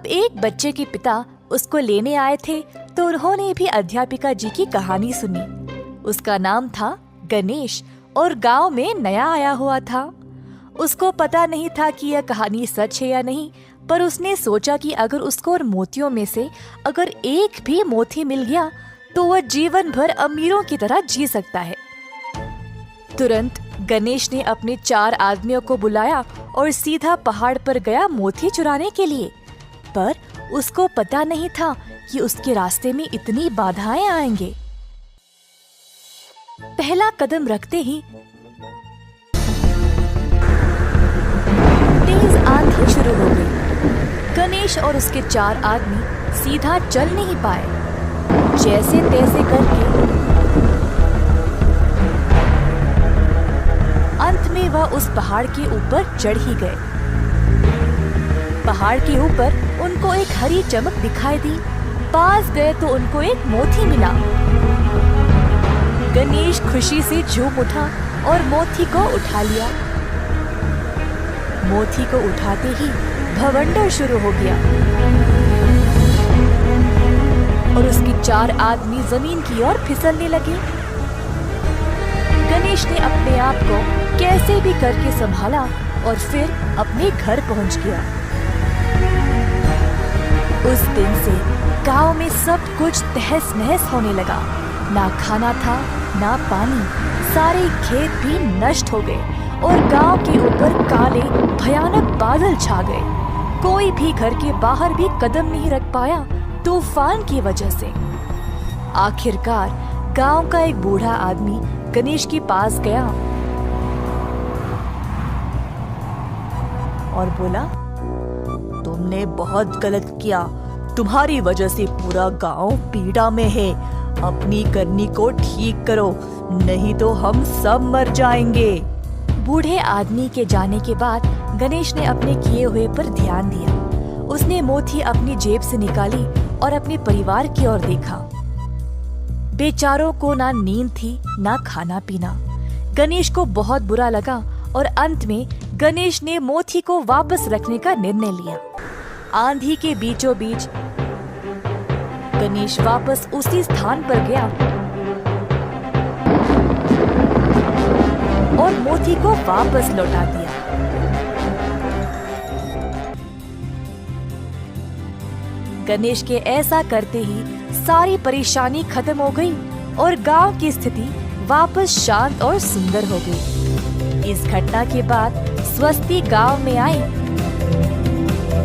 एक बच्चे के पिता उसको लेने आए थे तो उन्होंने भी अध्यापिका जी की कहानी सुनी। उसका नाम था गणेश और गांव में नया आया हुआ था। उसको पता नहीं था कि यह कहानी सच है या नहीं, पर उसने सोचा कि अगर उसको और मोतियों में से अगर एक भी मोती मिल गया तो वह जीवन भर अमीरों की तरह जी सकता है। तुरंत गणेश ने अपने 4 आदमियों को बुलाया और सीधा पहाड़ पर गया मोती चुराने के लिए। पर उसको पता नहीं था कि उसके रास्ते में इतनी बाधाएं आएंगे। पहला कदम रखते ही तेज आंधी शुरू हो गई। गणेश और उसके 4 आदमी सीधा चल नहीं पाए। जैसे तैसे करके अंत में वह उस पहाड़ के ऊपर चढ़ ही गए। पहाड़ के ऊपर उनको एक हरी चमक दिखाई दी। पास गए तो उनको एक मोती मिला। गणेश खुशी से झूम उठा और मोती को उठा लिया। मोती को उठाते ही भवंडर शुरू हो गया और उसके 4 आदमी जमीन की ओर फिसलने लगे। गणेश ने अपने आप को कैसे भी करके संभाला और फिर अपने घर पहुंच गया। उस दिन से गांव में सब कुछ तहस नहस होने लगा। ना खाना था, ना पानी। सारे खेत भी नष्ट हो गए और गांव के ऊपर काले भयानक बादल छा गए। कोई भी घर के बाहर भी कदम नहीं रख पाया तूफान की वजह से। आखिरकार गांव का एक बूढ़ा आदमी गणेश के पास गया और बोला, तुमने बहुत गलत किया। तुम्हारी वजह से पूरा गांव पीड़ा में है। अपनी करनी को ठीक करो, नहीं तो हम सब मर जाएंगे। बूढ़े आदमी के जाने के बाद गणेश ने अपने किए हुए पर ध्यान दिया। उसने मोती अपनी जेब से निकाली और अपने परिवार की ओर देखा। बेचारों को ना नींद थी, ना खाना पीना। गणेश को बहुत बुरा लगा और अंत में गणेश ने मोती को वापस रखने का निर्णय लिया। आंधी के बीचों बीच गणेश वापस उसी स्थान पर गया और मोती को वापस लौटा दिया। गणेश के ऐसा करते ही सारी परेशानी खत्म हो गई और गांव की स्थिति वापस शांत और सुंदर हो गई। इस घटना के बाद स्वस्ति गांव में आई,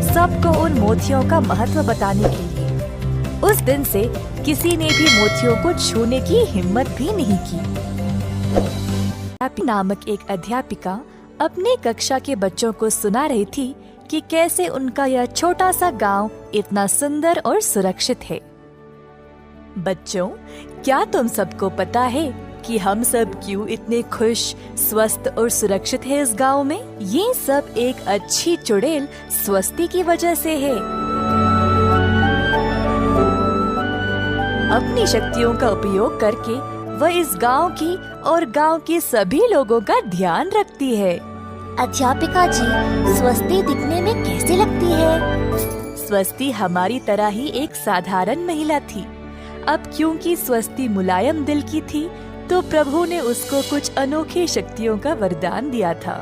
सबको उन मोतियों का महत्व बताने के लिए। उस दिन से किसी ने भी मोतियों को छूने की हिम्मत भी नहीं की। नामक एक अध्यापिका अपने कक्षा के बच्चों को सुना रही थी कि कैसे उनका यह छोटा सा गांव इतना सुंदर और सुरक्षित है। बच्चों, क्या तुम सबको पता है कि हम सब क्यों इतने खुश, स्वस्थ और सुरक्षित हैं इस गांव में? ये सब एक अच्छी चुड़ैल स्वस्ति की वजह से है। अपनी शक्तियों का उपयोग करके वह इस गांव की और गांव के सभी लोगों का ध्यान रखती है। अध्यापिका जी, स्वस्ति दिखने में कैसे लगती है? स्वस्ति हमारी तरह ही एक साधारण महिला थी। अब क्योंकि स्वस्ति मुलायम दिल की थी, तो प्रभु ने उसको कुछ अनोखी शक्तियों का वरदान दिया था।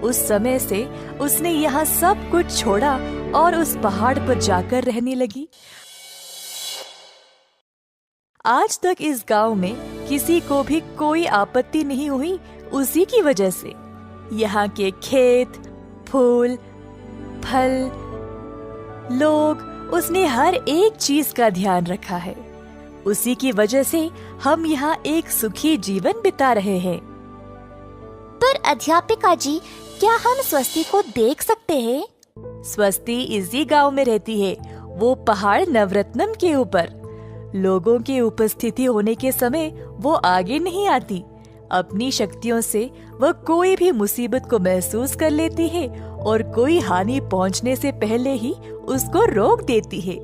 उस समय से उसने यहाँ सब कुछ छोड़ा और उस पहाड़ पर जाकर रहने लगी। आज तक इस गांव में किसी को भी कोई आपत्ति नहीं हुई उसी की वजह से। यहाँ के खेत, फूल, फल, लोग, उसने हर एक चीज का ध्यान रखा है। उसी की वजह से हम यहाँ एक सुखी जीवन बिता रहे हैं। पर अध्यापिका जी, क्या हम स्वस्ति को देख सकते हैं? स्वस्ति इसी गांव में रहती है, वो पहाड़ नवरत्नम के ऊपर। लोगों की उपस्थिति होने के समय वो आगे नहीं आती। अपनी शक्तियों से वह कोई भी मुसीबत को महसूस कर लेती है और कोई हानि पहुंचने से पहले ही उसको रोक देती है।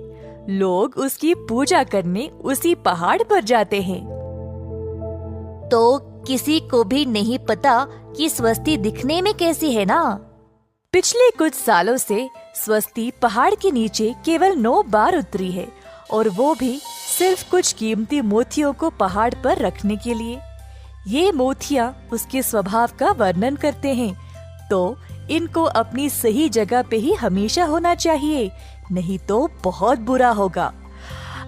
लोग उसकी पूजा करने उसी पहाड़ पर जाते हैं। तो किसी को भी नहीं पता कि स्वस्ति दिखने में कैसी है ना? पिछले कुछ सालों से स्वस्ति पहाड़ के नीचे केवल 9 बार उतरी है, और वो भी सिर्फ कुछ कीमती मोतियों को पहाड़ पर रखने के लिए। ये मोतियां उसके स्वभाव का वर्णन करते हैं, तो इनको अपनी सही जगह पे ही हमेशा होना चाहिए, नहीं तो बहुत बुरा होगा।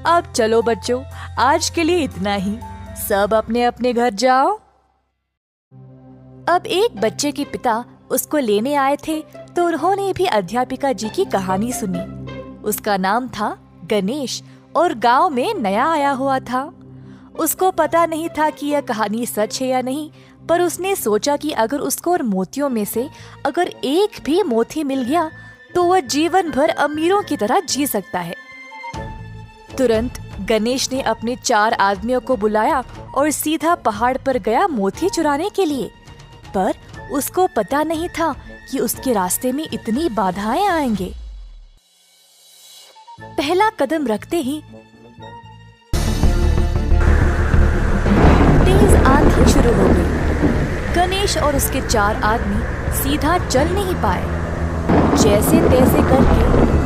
अब चलो बच्चों, आज के लिए इतना ही। सब अपने अपने घर जाओ। अब एक बच्चे के पिता उसको लेने आए थे, तो उन्होंने भी अध्यापिका जी की कहानी सुनी। उसका नाम था गणेश और गांव में नया आया हुआ था। उसको पता नहीं था कि यह कहानी सच है या नहीं, पर उसने सोचा कि अगर उसको और मोतियों में से अगर एक भी मोती मिल गया तो वह जीवन भर अमीरों की तरह जी सकता है। तुरंत गणेश ने अपने 4 आदमियों को बुलाया और सीधा पहाड़ पर गया मोती चुराने के लिए। पर उसको पता नहीं था कि उसके रास्ते में इतनी बाधाएं आएंगे। पहला कदम रखते ही तेज आंधी शुरू हो गई। गणेश और उसके 4 आदमी सीधा चल नहीं पाए। जैसे तैसे करके